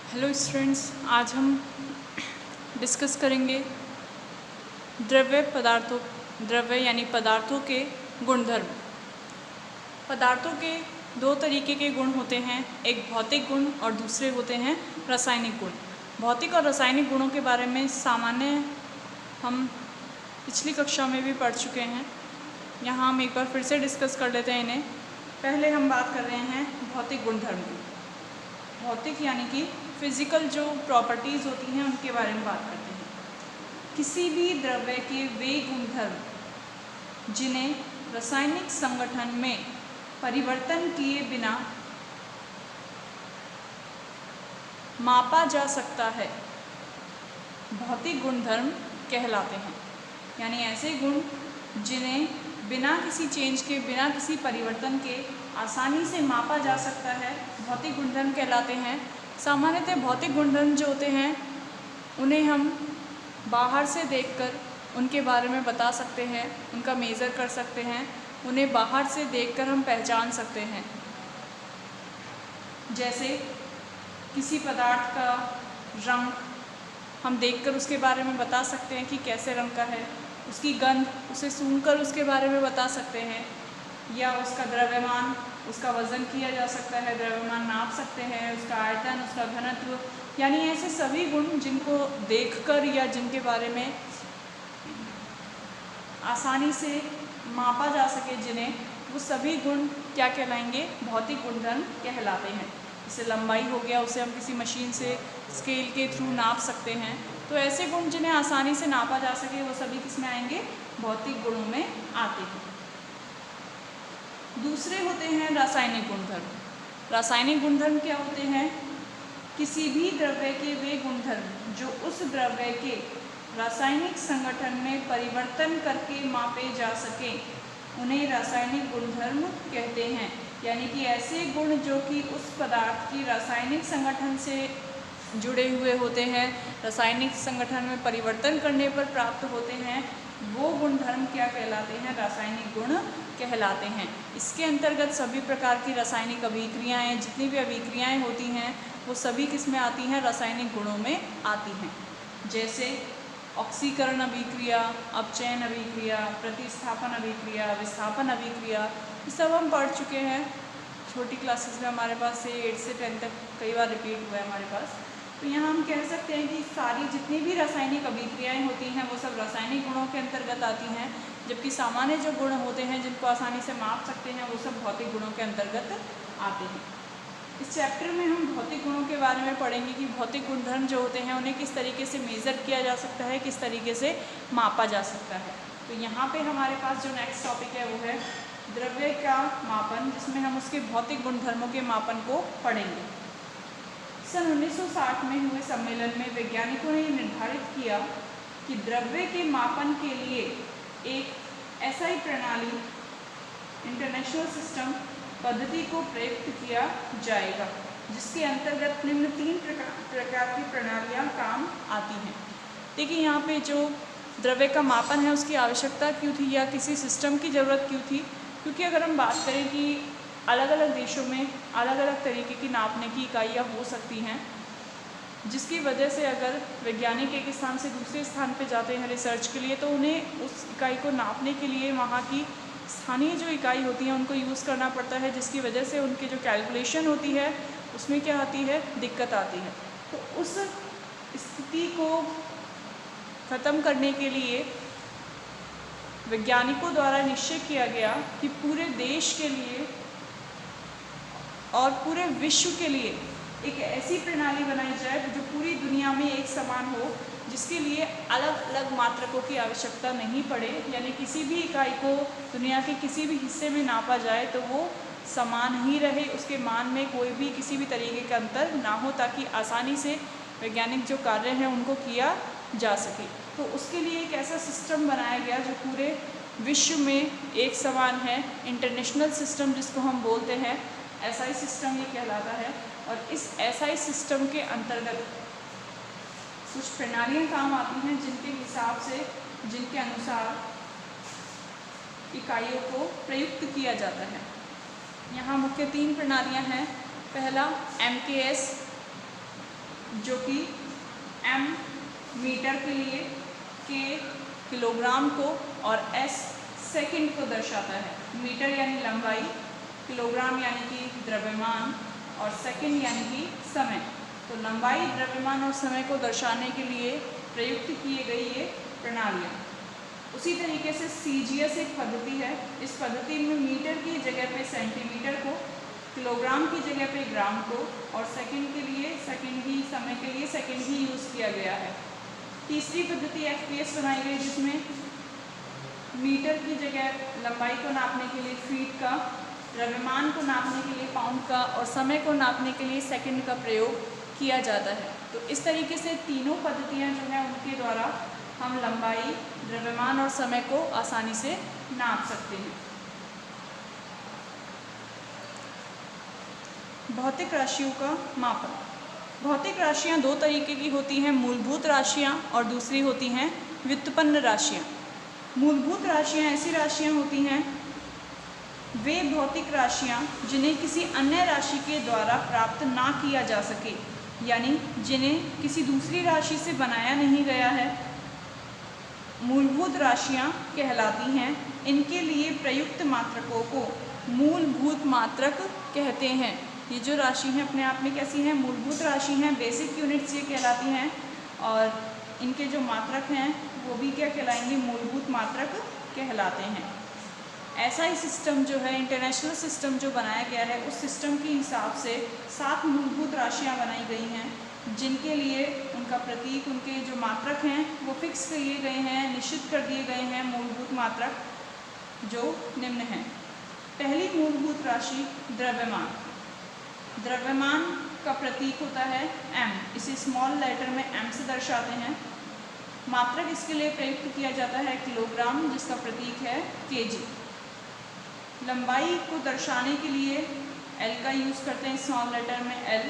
Hello students, आज हम discuss करेंगे द्रव्य यानी पदार्थों के गुणधर्म। पदार्थों के दो तरीके के गुण होते हैं, एक भौतिक गुण और दूसरे होते हैं रासायनिक गुण। भौतिक और रासायनिक गुणों के बारे में सामान्य हम पिछली कक्षा में भी पढ़ चुके हैं। यहाँ हम एक बार फिर से डिस्कस कर लेते हैं इन्हें। पहले हम बात कर रहे हैं भौतिक गुणधर्म की। भौतिक यानी कि फिज़िकल जो प्रॉपर्टीज़ होती हैं उनके बारे में बात करते हैं। किसी भी द्रव्य के वे गुणधर्म जिन्हें रासायनिक संगठन में परिवर्तन किए बिना मापा जा सकता है, भौतिक गुणधर्म कहलाते हैं। यानी ऐसे गुण जिन्हें बिना किसी चेंज के, बिना किसी परिवर्तन के आसानी से मापा जा सकता है, भौतिक गुणधर्म कहलाते हैं। सामान्यतः भौतिक गुणधर्म जो होते हैं उन्हें हम बाहर से देखकर उनके बारे में बता सकते हैं, उनका मेज़र कर सकते हैं, उन्हें बाहर से देखकर हम पहचान सकते हैं। जैसे किसी पदार्थ का रंग हम देखकर उसके बारे में बता सकते हैं कि कैसे रंग का है, उसकी गंध, उसे सूंघकर उसके बारे में बता सकते हैं, या उसका द्रव्यमान, उसका वज़न किया जा सकता है, द्रव्यमान नाप सकते हैं, उसका आयतन, उसका घनत्व। यानी ऐसे सभी गुण जिनको देखकर या जिनके बारे में आसानी से मापा जा सके, जिन्हें, वो सभी गुण क्या कहलाएंगे? भौतिक गुणधर्म कहलाते हैं। जैसे लंबाई हो गया, उसे हम किसी मशीन से स्केल के थ्रू नाप सकते हैं। तो ऐसे गुण जिन्हें आसानी से नापा जा सके वो सभी किस में आएंगे? भौतिक गुणों में आते हैं। दूसरे होते हैं रासायनिक गुणधर्म। रासायनिक गुणधर्म क्या होते हैं? किसी भी द्रव्य के वे गुणधर्म जो उस द्रव्य के रासायनिक संगठन में परिवर्तन करके मापे जा सके, उन्हें रासायनिक गुणधर्म कहते हैं। यानी कि ऐसे गुण जो कि उस पदार्थ की रासायनिक संगठन से जुड़े हुए होते हैं, रासायनिक संगठन में परिवर्तन करने पर प्राप्त होते हैं, वो गुणधर्म क्या कहलाते हैं? रासायनिक गुण कहलाते हैं। इसके अंतर्गत सभी प्रकार की रासायनिक अभिक्रियाएं, जितनी भी अभिक्रियाएं होती हैं वो सभी किस में आती हैं? रासायनिक गुणों में आती हैं। जैसे ऑक्सीकरण अभिक्रिया, अपचयन अभिक्रिया, प्रतिस्थापन अभिक्रिया, विस्थापन अभिक्रिया, ये सब हम पढ़ चुके हैं छोटी क्लासेस में। हमारे पास से 8 से 10 तक कई बार रिपीट हुआ है हमारे पास। तो यहाँ हम कह सकते हैं कि सारी जितनी भी रासायनिक अभिक्रियाएं होती हैं वो सब रासायनिक गुणों के अंतर्गत आती हैं, जबकि सामान्य जो गुण होते हैं जिनको आसानी से माप सकते हैं वो सब भौतिक गुणों के अंतर्गत आते हैं। इस चैप्टर में हम भौतिक गुणों के बारे में पढ़ेंगे कि भौतिक गुणधर्म जो होते हैं उन्हें किस तरीके से मेज़र किया जा सकता है, किस तरीके से मापा जा सकता है। तो यहाँ पे हमारे पास जो नेक्स्ट टॉपिक है वो है द्रव्य का मापन, जिसमें हम उसके भौतिक गुणधर्मों के मापन को पढ़ेंगे। सन 1960 में हुए सम्मेलन में वैज्ञानिकों ने निर्धारित किया कि द्रव्य के मापन के लिए एक SI प्रणाली, इंटरनेशनल सिस्टम पद्धति को प्रयुक्त किया जाएगा, जिसके अंतर्गत निम्न 3 प्रकार की प्रणालियाँ काम आती हैं। देखिए यहाँ पे जो द्रव्य का मापन है उसकी आवश्यकता क्यों थी या किसी सिस्टम की ज़रूरत क्यों थी? क्योंकि अगर हम बात करें कि अलग अलग देशों में अलग अलग तरीके की नापने की इकाइयाँ हो सकती हैं, जिसकी वजह से अगर वैज्ञानिक एक स्थान से दूसरे स्थान पे जाते हैं रिसर्च के लिए, तो उन्हें उस इकाई को नापने के लिए वहाँ की स्थानीय जो इकाई होती है उनको यूज़ करना पड़ता है, जिसकी वजह से उनकी जो कैलकुलेशन होती है उसमें क्या आती है? दिक्कत आती है। तो उस स्थिति को ख़त्म करने के लिए वैज्ञानिकों द्वारा निश्चय किया गया कि पूरे देश के लिए और पूरे विश्व के लिए एक ऐसी प्रणाली बनाई जाए जो पूरी दुनिया में एक समान हो, जिसके लिए अलग अलग मात्रकों की आवश्यकता नहीं पड़े। यानी किसी भी इकाई को दुनिया के किसी भी हिस्से में नापा जाए तो वो समान ही रहे, उसके मान में कोई भी किसी भी तरीके का अंतर ना हो, ताकि आसानी से वैज्ञानिक जो कार्य हैं उनको किया जा सके। तो उसके लिए एक ऐसा सिस्टम बनाया गया जो पूरे विश्व में एक समान है। इंटरनेशनल सिस्टम जिसको हम बोलते हैं, SI सिस्टम ये कहलाता है। और इस SI सिस्टम के अंतर्गत कुछ प्रणालियाँ काम आती हैं जिनके हिसाब से, जिनके अनुसार इकाइयों को प्रयुक्त किया जाता है। यहाँ मुख्य 3 प्रणालियाँ हैं। पहला MKS जो कि m मीटर के लिए, k किलोग्राम को और s सेकंड को दर्शाता है। मीटर यानी लंबाई, किलोग्राम यानी कि द्रव्यमान और सेकंड यानी कि समय। तो लंबाई, द्रव्यमान और समय को दर्शाने के लिए प्रयुक्त किए गई ये प्रणालियाँ। उसी तरीके से CGS एक पद्धति है। इस पद्धति में मीटर की जगह पे सेंटीमीटर को, किलोग्राम की जगह पे ग्राम को और सेकंड के लिए सेकंड ही, समय के लिए सेकंड ही यूज़ किया गया है। तीसरी पद्धति FPS बनाई गई, जिसमें मीटर की जगह लंबाई को नापने के लिए फीट का, द्रव्यमान को नापने के लिए पाउंड का और समय को नापने के लिए सेकंड का प्रयोग किया जाता है। तो इस तरीके से तीनों पद्धतियाँ जो हैं उनके द्वारा हम लंबाई, द्रव्यमान और समय को आसानी से नाप सकते हैं। भौतिक राशियों का मापन। भौतिक राशियाँ दो तरीके की होती हैं, मूलभूत राशियाँ और दूसरी होती हैं व्युत्पन्न राशियाँ। मूलभूत राशियाँ ऐसी राशियाँ होती हैं, वे भौतिक राशियाँ जिन्हें किसी अन्य राशि के द्वारा प्राप्त ना किया जा सके, यानी जिन्हें किसी दूसरी राशि से बनाया नहीं गया है, मूलभूत राशियाँ कहलाती हैं। इनके लिए प्रयुक्त मात्रकों को मूलभूत मात्रक कहते हैं। ये जो राशि हैं अपने आप में कैसी हैं? मूलभूत राशि हैं, बेसिक यूनिट्स ये कहलाती हैं और इनके जो मात्रक हैं वो भी क्या कहलाएंगे? मूलभूत मात्रक कहलाते हैं। ऐसा ही सिस्टम जो है, इंटरनेशनल सिस्टम जो बनाया गया है, उस सिस्टम के हिसाब से 7 मूलभूत राशियाँ बनाई गई हैं, जिनके लिए उनका प्रतीक, उनके जो मात्रक हैं वो फिक्स किए गए हैं, निश्चित कर दिए गए हैं। मूलभूत मात्रक जो निम्न हैं। पहली मूलभूत राशि द्रव्यमान। द्रव्यमान का प्रतीक होता है m, इसे स्मॉल लेटर में m से दर्शाते हैं। मात्रक इसके लिए प्रयुक्त किया जाता है किलोग्राम, जिसका प्रतीक है kg। लंबाई को दर्शाने के लिए L का यूज़ करते हैं, स्मॉल लेटर में L,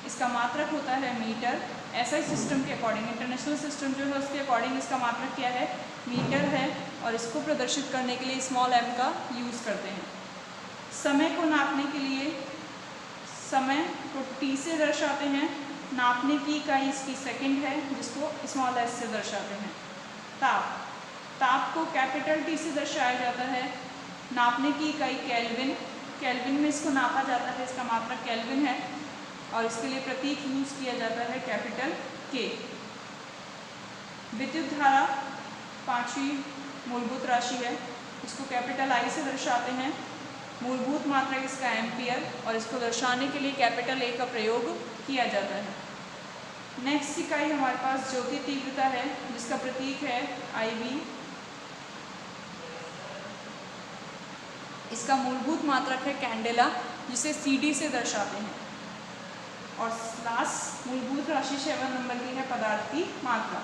इसका मात्रक होता है मीटर। ऐसा ही सिस्टम के अकॉर्डिंग, इंटरनेशनल सिस्टम जो है उसके अकॉर्डिंग इसका मात्रक क्या है? मीटर है और इसको प्रदर्शित करने के लिए स्मॉल m का यूज़ करते हैं। समय को नापने के लिए समय को t से दर्शाते हैं, नापने की इकाई इसकी सेकंड है, जिसको स्मॉल s से दर्शाते हैं। ताप, ताप को कैपिटल T से दर्शाया जाता है, नापने की इकाई केल्विन, केल्विन में इसको नापा जाता है, इसका मात्रक केल्विन है और इसके लिए प्रतीक यूज़ किया जाता है कैपिटल K। विद्युत धारा 5वीं मूलभूत राशि है, इसको कैपिटल I से दर्शाते हैं। मूलभूत मात्रक इसका एम्पियर और इसको दर्शाने के लिए कैपिटल A का प्रयोग किया जाता है। नेक्स्ट इकाई हमारे पास ज्योति तीव्रता है, जिसका प्रतीक है IV। इसका मूलभूत मात्रक है कैंडेला, जिसे CD से दर्शाते हैं। और लास्ट मूलभूत राशि 7 नंबर की है पदार्थ की मात्रा,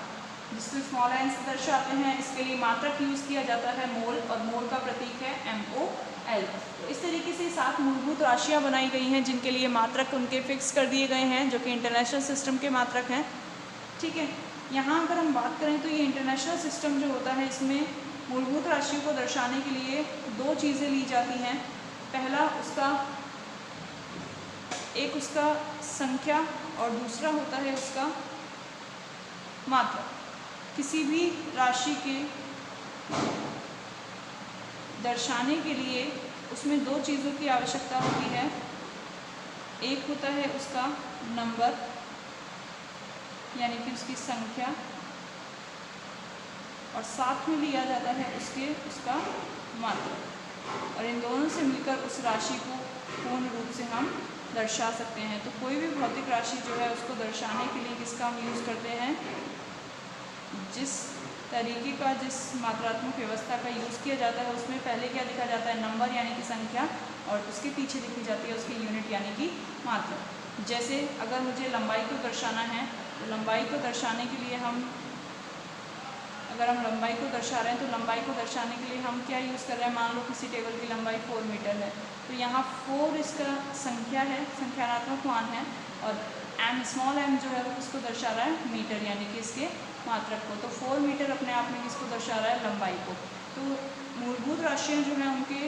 जिसको स्मॉल n से दर्शाते हैं। इसके लिए मात्रक यूज़ किया जाता है मोल और मोल का प्रतीक है MOL। तो इस तरीके से 7 मूलभूत राशियाँ बनाई गई हैं, जिनके लिए मात्रक उनके फिक्स कर दिए गए हैं, जो कि इंटरनेशनल सिस्टम के मात्रक हैं। ठीक है, यहाँ अगर हम बात करें तो ये इंटरनेशनल सिस्टम जो होता है, इसमें मूलभूत राशियों को दर्शाने के लिए 2 चीज़ें ली जाती हैं। पहला उसका संख्या और दूसरा होता है उसका मात्रा। किसी भी राशि के दर्शाने के लिए उसमें 2 चीज़ों की आवश्यकता होती है। एक होता है उसका नंबर, यानी कि उसकी संख्या, और साथ में लिया जाता है उसका मात्रा, और इन दोनों से मिलकर उस राशि को पूर्ण रूप से हम दर्शा सकते हैं। तो कोई भी भौतिक राशि जो है उसको दर्शाने के लिए किसका हम यूज़ करते हैं? जिस तरीके का, जिस मात्रात्मक व्यवस्था का यूज़ किया जाता है, उसमें पहले क्या लिखा जाता है? नंबर यानी कि संख्या, और उसके पीछे लिखी जाती है उसकी यूनिट यानी कि मात्रा। जैसे अगर मुझे लंबाई को दर्शाना है, तो लंबाई को दर्शाने के लिए अगर हम लंबाई को दर्शा रहे हैं, तो लंबाई को दर्शाने के लिए हम क्या यूज़ कर रहे हैं? मान लो किसी टेबल की लंबाई 4 मीटर है, तो यहाँ 4 इसका संख्या है, संख्यात्मक मान है, और m स्मॉल m जो है वो किसको दर्शा रहा है? मीटर, यानी कि इसके मात्रक को। तो 4 मीटर अपने आप में किसको दर्शा रहा है? लंबाई को। तो मूलभूत राशियाँ जो हैं उनके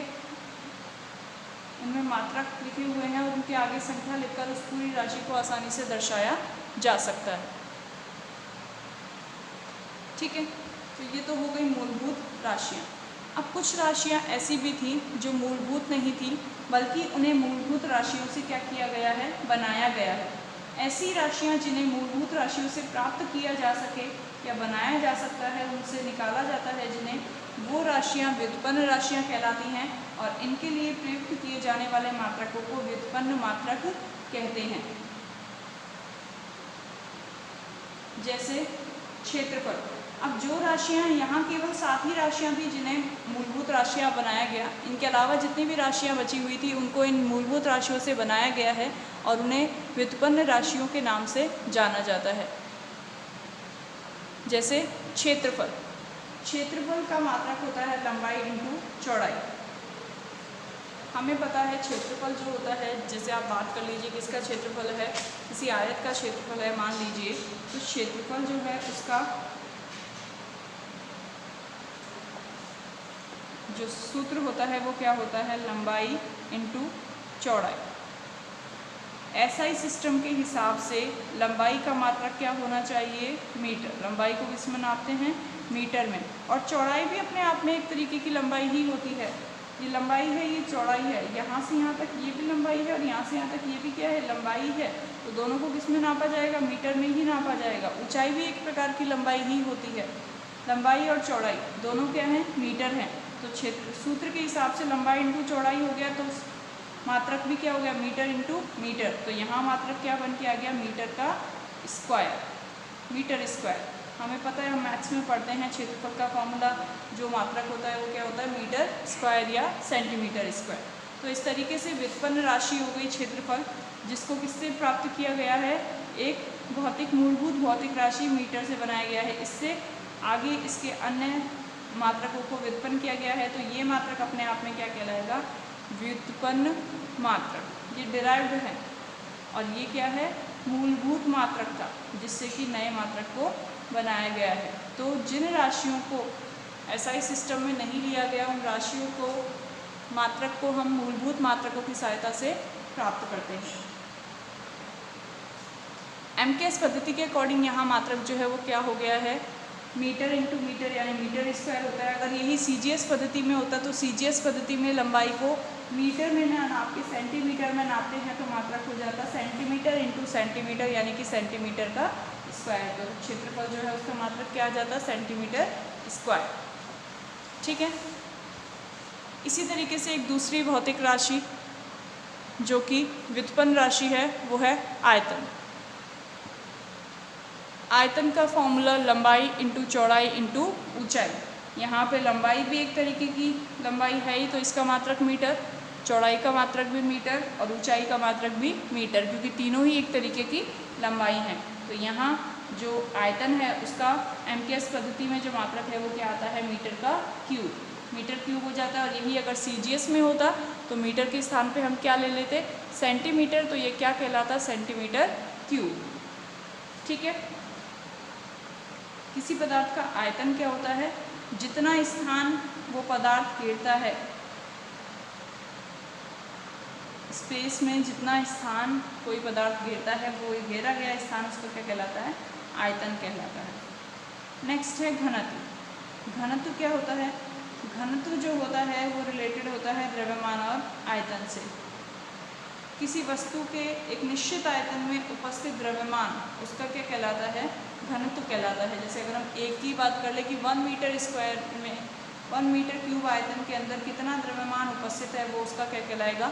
उनमें मात्रक लिखे हुए हैं और उनके आगे संख्या लिखकर उस पूरी राशि को आसानी से दर्शाया जा सकता है। ठीक है, तो ये तो हो गई मूलभूत राशियाँ। अब कुछ राशियाँ ऐसी भी थीं जो मूलभूत नहीं थीं, बल्कि उन्हें मूलभूत राशियों से क्या किया गया है, बनाया गया है। ऐसी राशियाँ जिन्हें मूलभूत राशियों से प्राप्त किया जा सके या बनाया जा सकता है, उनसे निकाला जाता है, जिन्हें वो राशियाँ व्युत्पन्न राशियाँ कहलाती हैं और इनके लिए प्रयुक्त किए जाने वाले मात्रकों को व्युत्पन्न मात्रक कहते हैं। जैसे क्षेत्रफल। अब जो राशियाँ यहाँ केवल 7 ही राशियाँ थी जिन्हें मूलभूत राशियाँ बनाया गया, इनके अलावा जितनी भी राशियाँ बची हुई थी उनको इन मूलभूत राशियों से बनाया गया है और उन्हें व्युत्पन्न राशियों के नाम से जाना जाता है। जैसे क्षेत्रफल। क्षेत्रफल का मात्रक होता है लंबाई इंटू चौड़ाई। हमें पता है क्षेत्रफल जो होता है, जैसे आप बात कर लीजिए किसका क्षेत्रफल है, किसी आयत का क्षेत्रफल है मान लीजिए, तो क्षेत्रफल जो है उसका जो सूत्र होता है वो क्या होता है, लंबाई इंटू चौड़ाई। एसआई सिस्टम के हिसाब से लंबाई का मात्रक क्या होना चाहिए, मीटर। लंबाई को किस में नापते हैं, मीटर में। और चौड़ाई भी अपने आप में एक तरीके की लंबाई ही होती है। ये लंबाई है, ये चौड़ाई है, यहाँ से यहाँ तक ये भी लंबाई है और यहाँ से यहाँ तक ये भी क्या है, लंबाई है। तो दोनों को किस में नापा जाएगा, मीटर में ही नापा जाएगा। ऊंचाई भी एक प्रकार की लंबाई ही होती है। लंबाई और चौड़ाई दोनों क्या हैं, मीटर हैं। तो क्षेत्र सूत्र के हिसाब से लंबाई इंटू चौड़ाई हो गया, तो मात्रक भी क्या हो गया, मीटर इंटू मीटर। तो यहाँ मात्रक क्या बन के आ गया, मीटर का स्क्वायर, मीटर स्क्वायर। हमें पता है, हम मैथ्स में पढ़ते हैं क्षेत्रफल का फॉर्मूला जो मात्रक होता है वो क्या होता है, मीटर स्क्वायर या सेंटीमीटर स्क्वायर। तो इस तरीके से व्युत्पन्न राशि हो गई क्षेत्रफल, जिसको किससे प्राप्त किया गया है, एक भौतिक मूलभूत भौतिक राशि मीटर से बनाया गया है। इससे आगे इसके अन्य मात्रकों को व्युत्पन्न किया गया है। तो ये मात्रक अपने आप में क्या कहलाएगा, व्युत्पन्न मात्रक। ये डिराइव्ड है और ये क्या है, मूलभूत मात्रक था, जिससे कि नए मात्रक को बनाया गया है। तो जिन राशियों को एसआई सिस्टम में नहीं लिया गया, उन राशियों को मात्रक को हम मूलभूत मात्रकों की सहायता से प्राप्त करते हैं। एमकेएस पद्धति के अकॉर्डिंग यहाँ मात्रक जो है वो क्या हो गया है, मीटर इंटू मीटर यानी मीटर स्क्वायर होता है। अगर यही सीजीएस पद्धति में होता तो सीजीएस पद्धति में लंबाई को मीटर में ना नाप के सेंटीमीटर में नापते हैं, तो मात्रक हो जाता सेंटीमीटर इंटू सेंटीमीटर यानी कि सेंटीमीटर का स्क्वायर। तो क्षेत्रफल जो है उसका मात्रक क्या आ जाता है, सेंटीमीटर स्क्वायर। ठीक है। इसी तरीके से एक दूसरी भौतिक राशि जो कि व्युत्पन्न राशि है वो है आयतन। आयतन का फॉर्मूला लंबाई इंटू चौड़ाई इंटू ऊंचाई। यहाँ पे लंबाई भी एक तरीके की लंबाई है ही, तो इसका मात्रक मीटर, चौड़ाई का मात्रक भी मीटर और ऊंचाई का मात्रक भी मीटर, क्योंकि तीनों ही एक तरीके की लंबाई हैं। तो यहाँ जो आयतन है उसका एमकेएस पद्धति में जो मात्रक है वो क्या आता है, मीटर का क्यूब। मीटर क्यूब हो जाता है। और यही अगर सीजीएस में होता तो मीटर के स्थान पे हम क्या ले लेते, सेंटीमीटर। तो ये क्या कहलाता, सेंटीमीटर क्यूब। ठीक है। किसी पदार्थ का आयतन क्या होता है, जितना स्थान वो पदार्थ घेरता है, स्पेस में जितना स्थान कोई पदार्थ घेरता है, वो घेरा गया स्थान उसको क्या कहलाता है, आयतन कहलाता है। नेक्स्ट है घनत्व। घनत्व क्या होता है, घनत्व जो होता है वो रिलेटेड होता है द्रव्यमान और आयतन से। किसी वस्तु के एक निश्चित आयतन में उपस्थित द्रव्यमान उसका क्या कहलाता है, घनत्व कहलाता है। जैसे अगर हम एक की बात कर ले कि 1 मीटर स्क्वायर में 1 मीटर क्यूब आयतन के अंदर कितना द्रव्यमान उपस्थित है, वो उसका क्या कहलाएगा,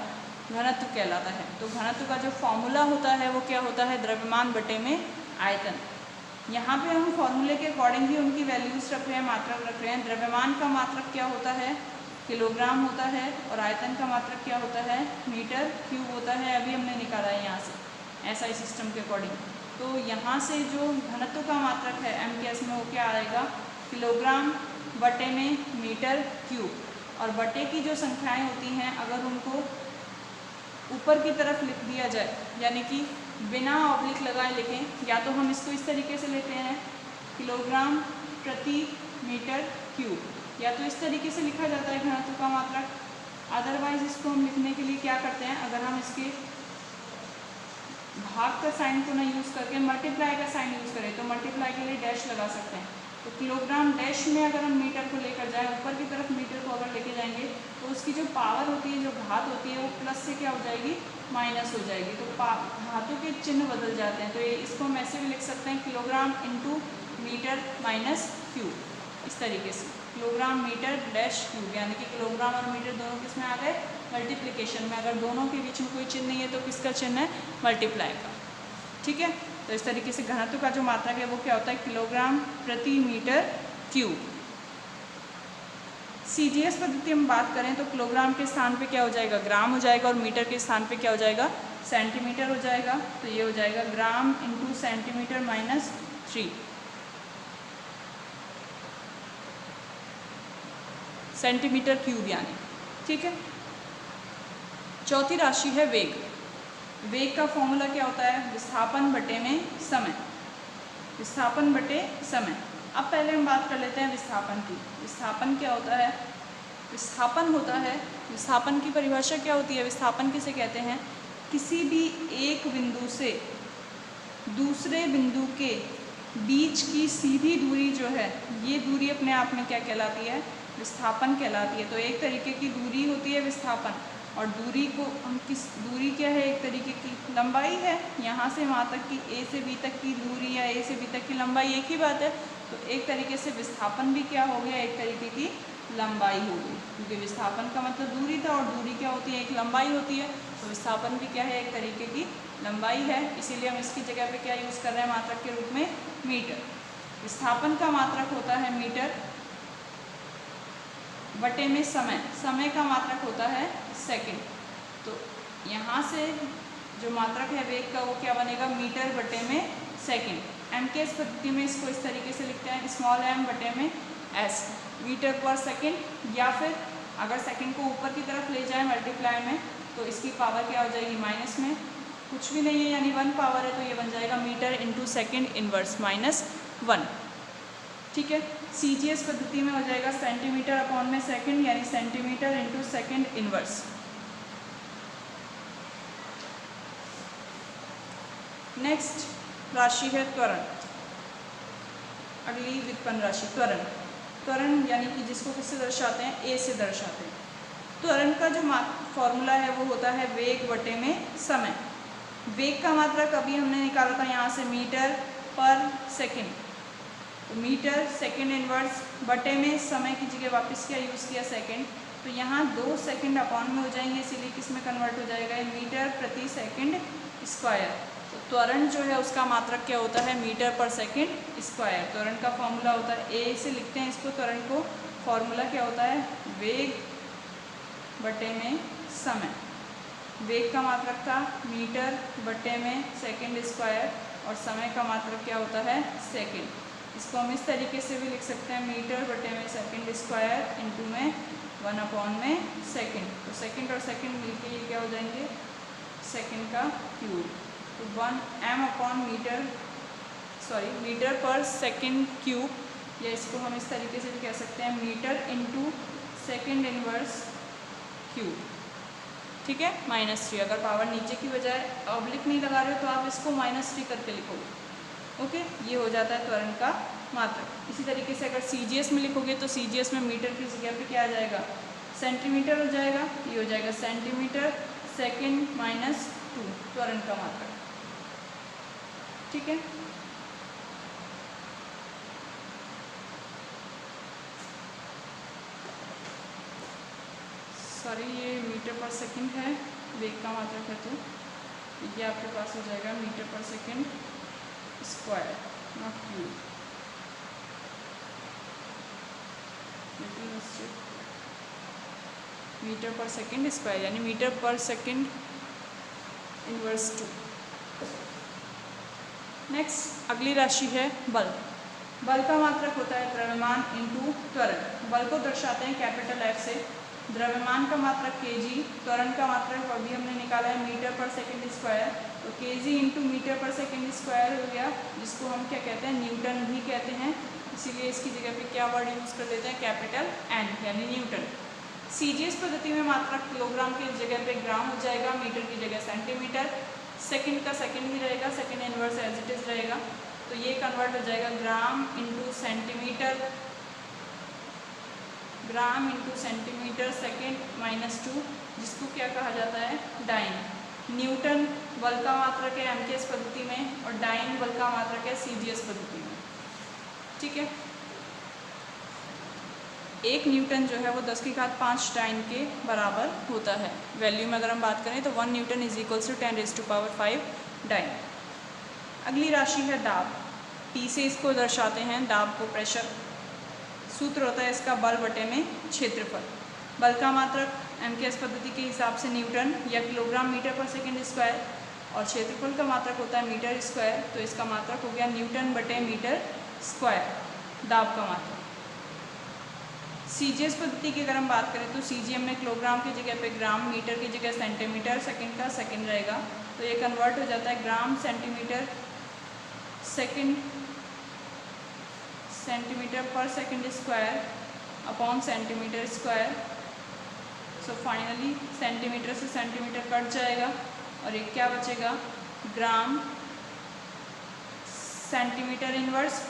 घनत्व कहलाता है। तो घनत्व का जो फॉर्मूला होता है वो क्या होता है, द्रव्यमान बटे में आयतन। यहाँ पे हम फॉर्मूले के अकॉर्डिंग ही उनकी वैल्यूज़ रख रहे हैं, मात्रक रख रहे हैं। द्रव्यमान का मात्रक क्या होता है, किलोग्राम होता है, और आयतन का मात्रक क्या होता है, मीटर क्यूब होता है। अभी हमने निकाला है यहाँ से एसआई सिस्टम के अकॉर्डिंग। तो यहाँ से जो घनत्व का मात्रक है एमकेएस में वो क्या आएगा, किलोग्राम बटे में मीटर क्यूब। और बटे की जो संख्याएं होती हैं अगर उनको ऊपर की तरफ लिख दिया जाए, यानी कि बिना ऑब्लिक लगाए लिखें, या तो हम इसको इस तरीके से लेते हैं किलोग्राम प्रति मीटर क्यूब, या तो इस तरीके से लिखा जाता है घनत्व का मात्रक अदरवाइज इसको हम लिखने के लिए क्या करते हैं, अगर हम इसके भाग का साइन को ना यूज़ करके मल्टीप्लाई का साइन यूज़ करें तो मल्टीप्लाई के लिए डैश लगा सकते हैं। तो किलोग्राम डैश में अगर हम मीटर को लेकर जाएं, ऊपर की तरफ मीटर को अगर लेके जाएंगे तो उसकी जो पावर होती है, जो घात होती है, वो प्लस से क्या हो जाएगी, माइनस हो जाएगी। तो घातों के चिन्ह बदल जाते हैं। तो ये इसको हम ऐसे भी लिख सकते हैं, kilogram into metre minus cube, इस तरीके से किलोग्राम मीटर डैश क्यूब, यानी कि किलोग्राम और मीटर दोनों किस में आ गए, मल्टीप्लिकेशन में। अगर दोनों के बीच में कोई चिन्ह नहीं है तो किसका चिन्ह है, मल्टीप्लाई का। ठीक है, तो इस तरीके से घनत्व का जो मात्रक है वो क्या होता है, किलोग्राम प्रति मीटर क्यूब। सीजीएस पद्धति हम बात करें तो किलोग्राम के स्थान पे क्या हो जाएगा, ग्राम हो जाएगा, और मीटर के स्थान पे क्या हो जाएगा, सेंटीमीटर हो जाएगा। तो ये हो जाएगा gram into centimetre minus 3 centimetre cube यानी। ठीक है, चौथी राशि है वेग। वेग का फॉर्मूला क्या होता है, विस्थापन बटे में समय, विस्थापन बटे समय। अब पहले हम बात कर लेते हैं विस्थापन की। विस्थापन क्या होता है, विस्थापन होता है, विस्थापन की परिभाषा क्या होती है, विस्थापन किसे कहते हैं, किसी भी एक बिंदु से दूसरे बिंदु के बीच की सीधी दूरी जो है, ये दूरी अपने आप में क्या कहलाती है, विस्थापन कहलाती है। तो एक तरीके की दूरी होती है विस्थापन, और दूरी को हम किस, दूरी क्या है, एक तरीके की लंबाई है। यहाँ से वहाँ तक की ए से बी तक की दूरी या ए से बी तक की लंबाई एक ही बात है। तो एक तरीके से विस्थापन भी क्या हो गया, एक तरीके की लंबाई हो गई, क्योंकि विस्थापन का मतलब दूरी था और दूरी क्या होती है, एक लंबाई होती है। तो विस्थापन भी क्या है, एक तरीके की लंबाई है। इसीलिए हम इसकी जगह पे क्या यूज़ कर रहे हैं मात्रक के रूप में, मीटर। विस्थापन का मात्रक होता है मीटर बटे में समय, समय का मात्रक होता है सेकंड। तो यहाँ से जो मात्रक है वेग का वो क्या बनेगा, मीटर बटे में सेकंड। एम के एस पद्धति में इसको इस तरीके से लिखते हैं, स्मॉल एम बटे में एस, मीटर पर सेकंड। या फिर अगर सेकंड को ऊपर की तरफ ले जाए मल्टीप्लाई में तो इसकी पावर क्या हो जाएगी, माइनस में, कुछ भी नहीं है यानी 1 पावर है, तो ये बन जाएगा मीटर इंटू सेकेंड इनवर्स -1। ठीक है, सीजीएस पद्धति में हो जाएगा सेंटीमीटर अपॉन में सेकंड, यानी centimetre into second inverse. Next राशि है त्वरण। अगली व्युत्पन्न राशि त्वरण। त्वरण यानी कि जिसको किससे दर्शाते हैं, ए से दर्शाते हैं। त्वरण का जो फॉर्मूला है वो होता है वेग बटे में समय। वेग का मात्रक अभी हमने निकाला था यहाँ से, मीटर पर सेकंड। तो मीटर सेकंड इनवर्स बटे में समय की जगह वापस क्या यूज़ किया, सेकंड। तो यहाँ 2 सेकंड अपॉन में हो जाएंगे, इसीलिए किस में कन्वर्ट हो जाएगा, मीटर प्रति सेकंड स्क्वायर। तो त्वरण जो है उसका मात्रक क्या होता है, मीटर पर सेकंड स्क्वायर। त्वरण का फॉर्मूला होता है, ए से लिखते हैं इसको त्वरण को। फॉर्मूला क्या होता है, वेग बटे में समय। वेग का मात्रक था मीटर बटे में सेकंड स्क्वायर, और समय का मात्रक क्या होता है, सेकंड। इसको हम इस तरीके से भी लिख सकते हैं, मीटर बटे में सेकंड स्क्वायर इंटू में 1 अपॉन में सेकंड। तो सेकंड और सेकंड मिलके ये क्या हो जाएंगे, सेकंड का क्यूब। तो 1 m upon metre, sorry metre पर सेकंड क्यूब, या इसको हम इस तरीके से भी कह सकते हैं, metre into second inverse cube. ठीक है, -3। अगर पावर नीचे की बजाय ऑब्लिक नहीं लगा रहे हो तो आप इसको -3 करके लिखोगे। ओके, ये हो जाता है त्वरण का मात्रक। इसी तरीके से अगर सीजीएस में लिखोगे तो सीजीएस में मीटर की जगह पे क्या आ जाएगा, सेंटीमीटर हो जाएगा। ये हो जाएगा सेंटीमीटर सेकंड -2 त्वरण का मात्रक। ठीक है, सॉरी ये मीटर पर सेकंड है, वेग का मात्रक है, तो ये आपके पास हो जाएगा मीटर पर second square, not cube. Metre पर सेकंड स्क्वायर यानी मीटर पर सेकंड इनवर्स 2। नेक्स्ट अगली राशि है बल। बल का मात्रक होता है द्रव्यमान इंटू त्वरण। बल को दर्शाते हैं कैपिटल F से। द्रव्यमान का मात्रक kg, त्वरण का मात्रक अभी हमने निकाला है मीटर पर सेकंड स्क्वायर। तो kg इंटू मीटर पर सेकंड स्क्वायर हो गया, जिसको हम क्या कहते हैं, न्यूटन भी कहते हैं। इसीलिए इसकी जगह पे क्या वर्ड यूज़ कर देते हैं, कैपिटल N यानी न्यूटन। सीजीएस पद्धति में मात्रक किलोग्राम की जगह पे ग्राम हो जाएगा, मीटर की जगह सेंटीमीटर, सेकंड का सेकंड ही रहेगा, second inverse as it is रहेगा, तो ये कन्वर्ट हो जाएगा gram into centimetre, gram into centimetre second minus 2, जिसको क्या कहा जाता है, डाइन। न्यूटन बल का मात्रक है एमकेएस पद्धति में और डाइन बल का मात्रक है सीजीएस पद्धति में। ठीक है, 1 न्यूटन जो है वो 10⁵ डाइन के बराबर होता है। वैल्यू में अगर हम बात करें तो 1 newton is equals to 10⁵ dyne. अगली राशि है दाब। P से इसको दर्शाते हैं दाब को, प्रेशर। सूत्र होता है इसका बल बटे में क्षेत्रफल। बल का मात्रक एमकेएस पद्धति के हिसाब से न्यूटन या किलोग्राम मीटर पर सेकेंड स्क्वायर, और क्षेत्रफल का मात्रक होता है मीटर स्क्वायर, तो इसका मात्रक हो गया न्यूटन बटे मीटर स्क्वायर, दाब का मात्रक। सीजीएस पद्धति की अगर हम बात करें तो सीजीएम में किलोग्राम की जगह पे ग्राम, मीटर की जगह सेंटीमीटर, सेकंड का सेकंड रहेगा, तो ये कन्वर्ट हो जाता है ग्राम सेंटीमीटर सेकंड, सेंटीमीटर पर second square upon centimetre square. So finally centimetre से सेंटीमीटर कट जाएगा और एक क्या बचेगा, ग्राम सेंटीमीटर इनवर्स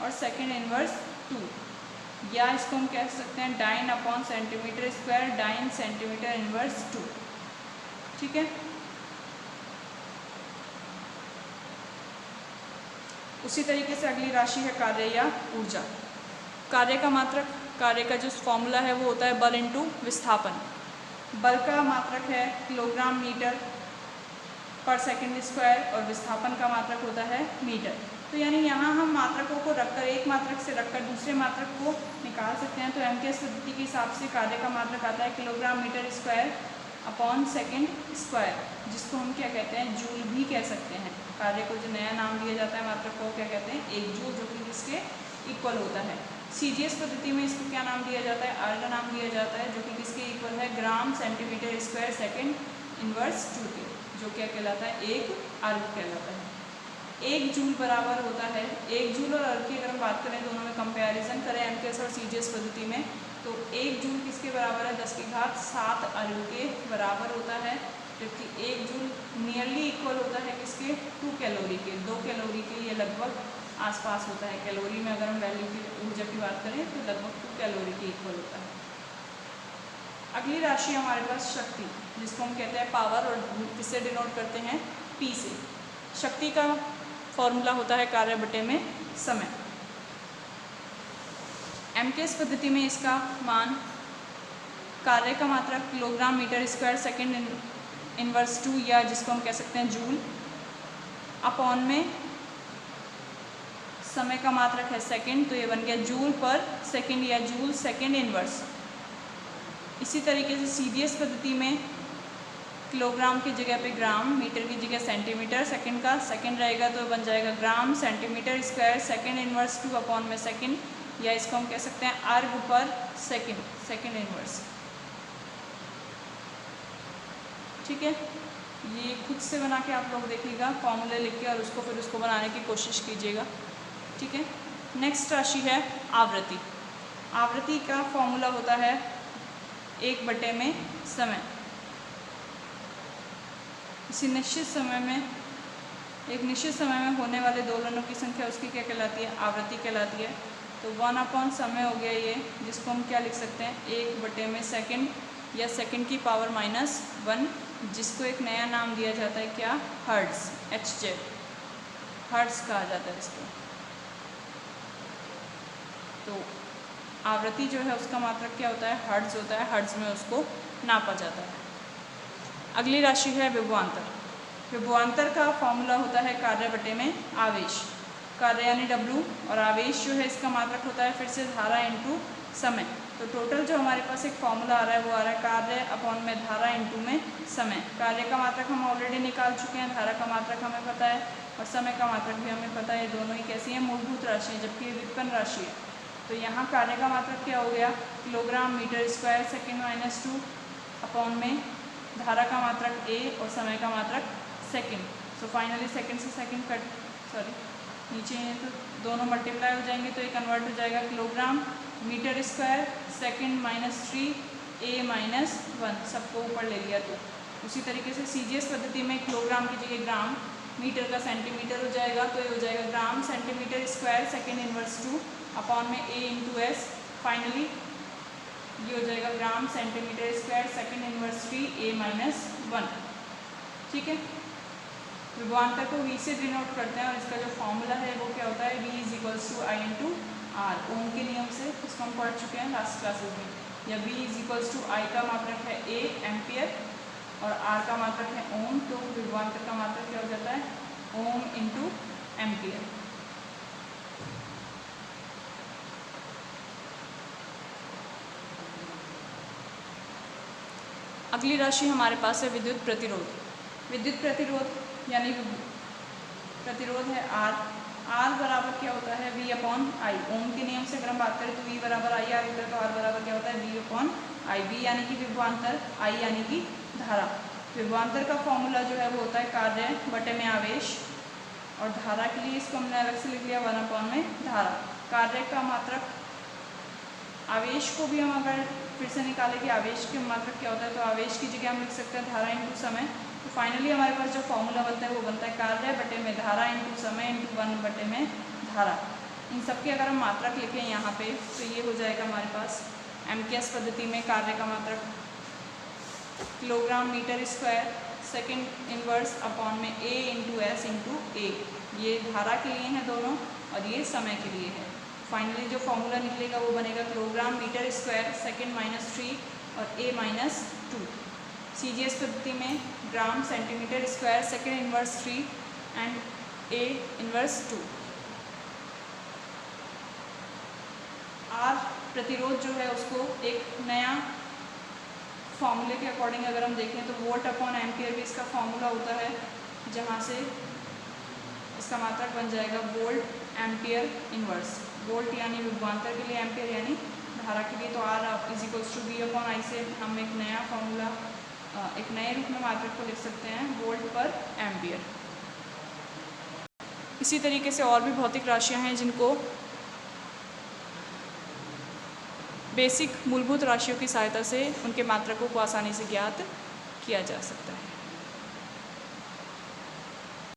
और सेकंड इनवर्स 2, या इसको हम कह सकते हैं dyne upon centimetre square, dyne centimetre inverse 2। ठीक है, उसी तरीके से अगली राशि है कार्य या ऊर्जा। कार्य का मात्रक, कार्य का जो फॉर्मूला है वो होता है बल इंटू विस्थापन। बल का मात्रक है किलोग्राम मीटर पर सेकंड स्क्वायर और विस्थापन का मात्रक होता है मीटर। तो यानी यहाँ हम मात्रकों को रखकर, एक मात्रक से रखकर दूसरे मात्रक को निकाल सकते हैं। तो एमकेएस पद्धति के हिसाब से कार्य का मात्रक आता है kilogram metre square upon second square, जिसको हम क्या कहते हैं, जूल भी कह सकते हैं। कार्य को जो नया नाम दिया जाता है मात्रक को क्या कहते हैं, 1 जूल, जो कि इसके इक्वल होता है। सीजीएस पद्धति में इसको क्या नाम दिया जाता है, आर का नाम दिया जाता है, जो कि किसके इक्वल है, gram centimetre square second inverse 2 के, जो क्या कहलाता है, 1 अर्ग कहलाता है। 1 जूल बराबर होता है, 1 जूल और अर्ग की अगर हम बात करें, दोनों में कंपैरिजन करें एमकेएस और सीजीएस पद्धति में, तो 1 जूल किसके बराबर है, 10⁻7 अर्ग के बराबर होता है, जबकि 1 जूल नियरली इक्वल होता है किसके, 2 कैलोरी के, 2 कैलोरी के ये लगभग आसपास होता है। कैलोरी में अगर हम वैल्यू की ऊर्जा की बात करें तो लगभग 2 कैलोरी के इक्वल होता है। अगली राशि हमारे पास शक्ति, जिसको हम कहते हैं पावर, और किससे डिनोट करते हैं, P से। शक्ति का फॉर्मूला होता है कार्य बटे में समय। एमकेएस पद्धति में इसका मान कार्य का मात्रक kilogram metre square second inverse 2, या जिसको हम कह सकते हैं जूल, अपॉन में समय का मात्रक है सेकंड, तो ये बन गया जूल पर सेकंड या जूल सेकंड इनवर्स। इसी तरीके से सीजीएस पद्धति में किलोग्राम की जगह पे ग्राम, मीटर की जगह सेंटीमीटर, सेकंड का सेकंड रहेगा, तो बन जाएगा gram centimetre square second inverse 2 upon में सेकंड, या इसको हम कह सकते हैं अर्ग पर सेकंड, सेकंड इनवर्स। ठीक है, ये खुद से बना के आप लोग देखिएगा, फॉर्मूले लिख के, और उसको फिर उसको बनाने की कोशिश कीजिएगा। ठीक है, नेक्स्ट राशि है आवृत्ति। आवृत्ति का फॉर्मूला होता है 1 बटे में समय। किसी निश्चित समय में, एक निश्चित समय में होने वाले दोलनों की संख्या उसकी क्या कहलाती है, आवृत्ति कहलाती है। तो 1 अपॉन समय हो गया ये, जिसको हम क्या लिख सकते हैं, 1 बटे में सेकंड, या सेकंड की पावर -1, जिसको एक नया नाम दिया जाता है क्या, हर्ट्ज, HZ, हर्ट्ज कहा जाता है इसको। तो आवृत्ति जो है उसका मात्रक क्या होता है, हर्ट्ज होता है, हर्ट्ज में उसको नापा जाता है। अगली राशि है विभवांतर। विभवांतर का फॉर्मूला होता है कार्य बटे में आवेश। कार्य यानी W, और आवेश जो है इसका मात्रक होता है फिर से धारा इंटू समय। तो टोटल जो हमारे पास एक फॉर्मूला आ रहा है वो आ रहा है कार्य अपॉन में धारा इंटू में समय। कार्य का मात्रक हम ऑलरेडी निकाल चुके हैं, धारा का मात्रक हमें पता है, और समय का मात्रक भी हमें पता है। दोनों ही कैसी हैं, मूलभूत राशि है, जबकि व्युत्पन्न राशि है। तो यहाँ कार्य का मात्रक क्या हो गया, kilogram metre square second -2 upon में धारा का मात्रक A और समय का मात्रक सेकंड। सो फाइनली सेकंड से सेकंड कट, सॉरी नीचे हैं, तो दोनों मल्टीप्लाई हो जाएंगे, तो ये कन्वर्ट हो जाएगा kilogram metre square second -3 A-1 सबको ऊपर ले लिया तो उसी तरीके से CGS पद्धति में किलोग्राम की जगह ग्राम, मीटर का सेंटीमीटर हो जाएगा, तो ये हो जाएगा gram centimetre square second inverse 2 upon में A इंटू एस। फाइनली ये हो जाएगा gram centimetre square second inverse 3 A-1। ठीक है, विभवांतर को V से डिनोट करते हैं और इसका जो फॉर्मूला है वो क्या होता है, V is equals to I into R. Ohm के नियम से इसको हम पढ़ चुके हैं लास्ट क्लासेस में। या V is equals to I का मात्रक है A एम्पियर और R का मात्रक है ओम, तो विभवांतर का मात्रक क्या हो जाता है ओम इंटू एम्पियर। अगली राशि हमारे पास है विद्युत प्रतिरोध। विद्युत प्रतिरोध यानी प्रतिरोध है R। R बराबर क्या होता है V अपॉन आई। ओम के नियम से अगर हम बात करें तो V बराबर आई आर होता है, तो R बराबर क्या होता है V अपॉन आई। V यानी कि विभवांतर, I यानी कि धारा। विभवांतर का फॉर्मूला जो है वो होता है कार्य बटे में आवेश, और धारा के लिए इसको हमने अलग से लिख लिया 1 अपॉन में धारा। कार्य का मात्रक, आवेश को भी हम अगर फिर से निकालें कि आवेश के मात्रक क्या होता है, तो आवेश की जगह हम लिख सकते हैं धारा इंटू समय। तो फाइनली हमारे पास जो फॉर्मूला बनता है वो बनता है कार्य बटे में धारा इंटू समय इंटू 1 बटे में धारा। इन सब के अगर हम मात्रक लिखें यहाँ पे तो ये हो जाएगा हमारे पास एमकेएस पद्धति में कार्य का मात्रक kilogram metre square second inverse upon में A into S into A. ये धारा के लिए हैं दोनों और ये समय के लिए है। फाइनली जो फॉर्मूला निकलेगा वो बनेगा किलोग्राम मीटर स्क्वायर सेकेंड -3 और A-2। CGS पद्धति में gram centimetre square second inverse 3 and A inverse 2। R प्रतिरोध जो है उसको एक नया फॉर्मूले के अकॉर्डिंग अगर हम देखें तो वोल्ट अपॉन एम्पियर भी इसका फॉर्मूला होता है, जहाँ से इसका मात्रक बन जाएगा वोल्ट एम्पियर इनवर्स। वोल्ट यानी विभवांतर के लिए, एम्पियर यानी धारा के लिए। तो R is equals to V upon I से हम एक नया फॉर्मूला एक नए रूप में मात्रक को लिख सकते हैं वोल्ट पर एम्पियर। इसी तरीके से और भी भौतिक राशियां हैं जिनको बेसिक मूलभूत राशियों की सहायता से उनके मात्रकों को आसानी से ज्ञात किया जा सकता है।